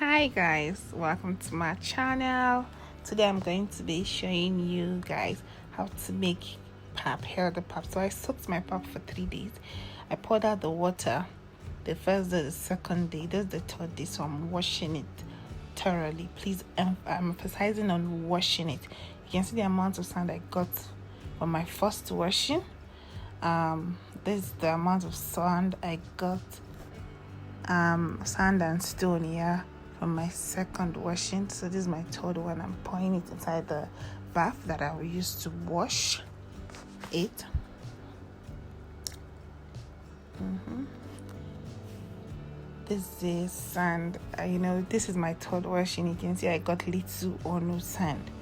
Hi guys, welcome to my channel. Today I'm going to be showing you guys how to make pap, healthy pap. So I soaked my pap for 3 days. I poured out the water the first day, the second day, this is the third day, so I'm washing it thoroughly. Please, I'm emphasizing on washing it. You can see the amount of sand I got from my first washing. This is the amount of sand I got, sand and stone here from my second washing. So this is my third one. I'm pouring it inside the bath that I will use to wash it. This is sand. This is my third washing. You can see I got little or no sand,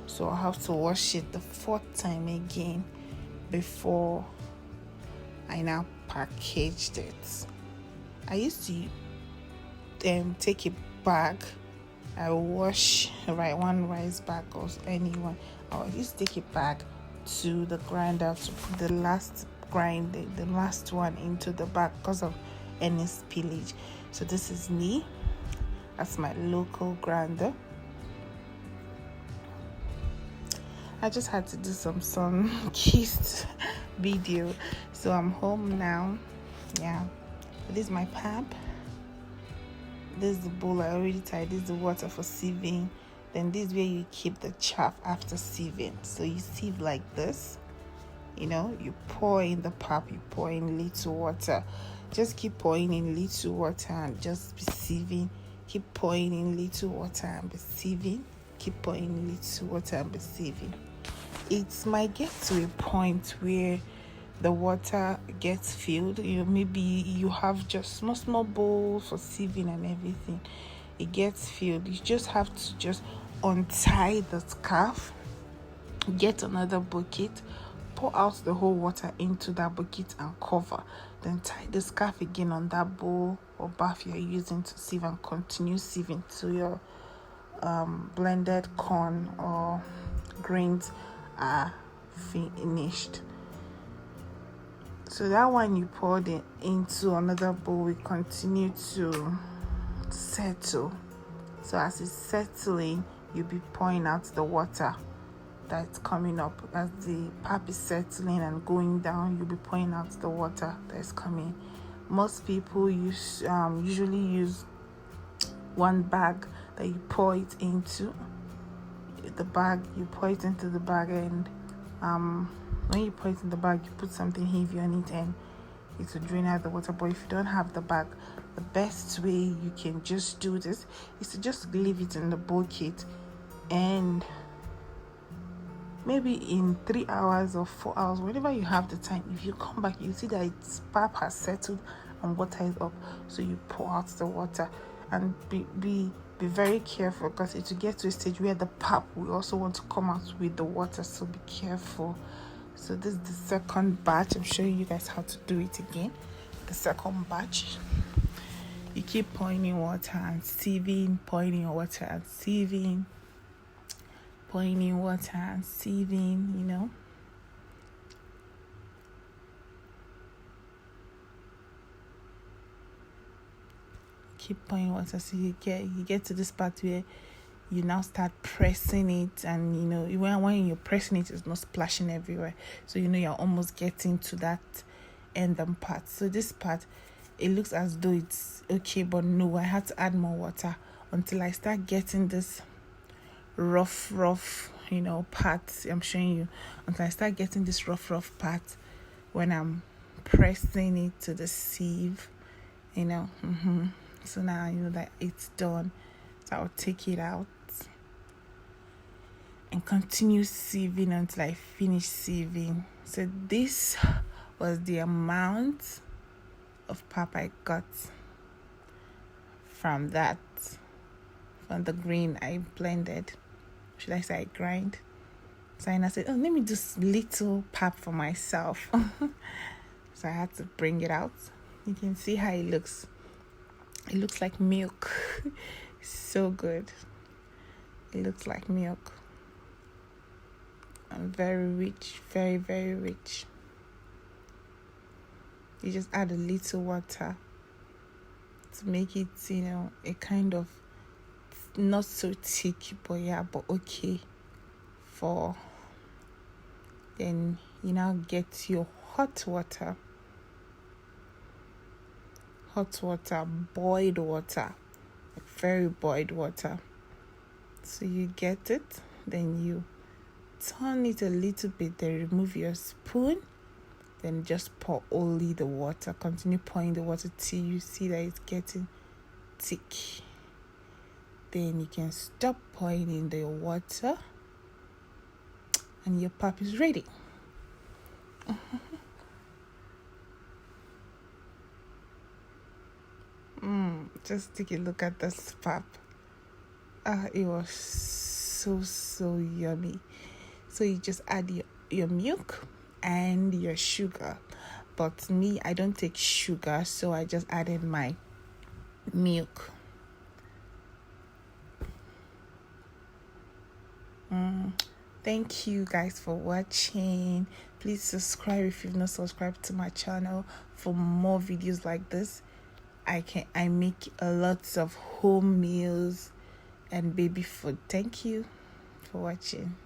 so I'll have to wash it the fourth time again before I now packaged it. I used to take a bag. I wash one rice bag or anyone. I used to take a bag to the grinder to put the last one into the bag because of any spillage. So this is me. That's my local grinder. I just had to do some kissed video, so I'm home now. Yeah, this is my pap. This is the bowl I already tied. This is the water for sieving. Then this is where you keep the chaff after sieving. So you sieve like this. You pour in the pap, you pour in little water. Just keep pouring in little water and just be sieving. Keep pouring in little water and be sieving. Keep pouring in little water and be sieving. It might get to a point where the water gets filled. Maybe you have just small bowls for sieving and everything. It gets filled. You just have to just untie the scarf, get another bucket, pour out the whole water into that bucket and cover. Then tie the scarf again on that bowl or bath you're using to sieve and continue sieving till your blended corn or grains are finished. So that one you poured it into another bowl will continue to settle. So as it's settling, you'll be pouring out the water that's coming up. As the pap is settling and going down, you'll be pouring out the water that's coming. Most people usually use one bag that you pour it into. The bag, you pour it into the bag, and when you pour it in the bag, you put something heavy on it and it will drain out the water. But if you don't have the bag, the best way you can just do this is to just leave it in the bucket, and maybe in 3 hours or 4 hours, whenever you have the time, if you come back, you see that its pap has settled and water is up. So you pour out the water and be very careful, because it will get to a stage where the pap will also want to come out with the water. So be careful. So this is the second batch. I'm showing you guys how to do it again. The second batch, you keep pouring in water and sieving, pouring in water and sieving, pouring in water and sieving. Keep pouring water, so you get to this part where you now start pressing it, and when you're pressing it, it's not splashing everywhere. So you're almost getting to that end part. So this part, it looks as though it's okay, but no, I had to add more water until I start getting this rough part. I'm showing you until I start getting this rough part when I'm pressing it to the sieve. So now that it's done. So I'll take it out and continue sieving until I finish sieving. So this was the amount of pap I got from the grain I blended. Should I say I grind? So I said, let me do little pap for myself. So I had to bring it out. You can see how it looks. It looks like milk. So good. It looks like milk. And very rich, very, very rich. You just add a little water to make it, a kind of not so thick, but yeah, but okay. For then you now get your hot water, boiled water, very boiled water. So you get it, then you turn it a little bit, then remove your spoon, then just pour only the water. Continue pouring the water till you see that it's getting thick. Then you can stop pouring in the water and your pap is ready. Just take a look at this pap. It was so yummy. So you just add your milk and your sugar. But me, I don't take sugar, so I just added my milk. Thank you guys for watching. Please subscribe if you've not subscribed to my channel for more videos like this. I make a lots of home meals and baby food. Thank you for watching.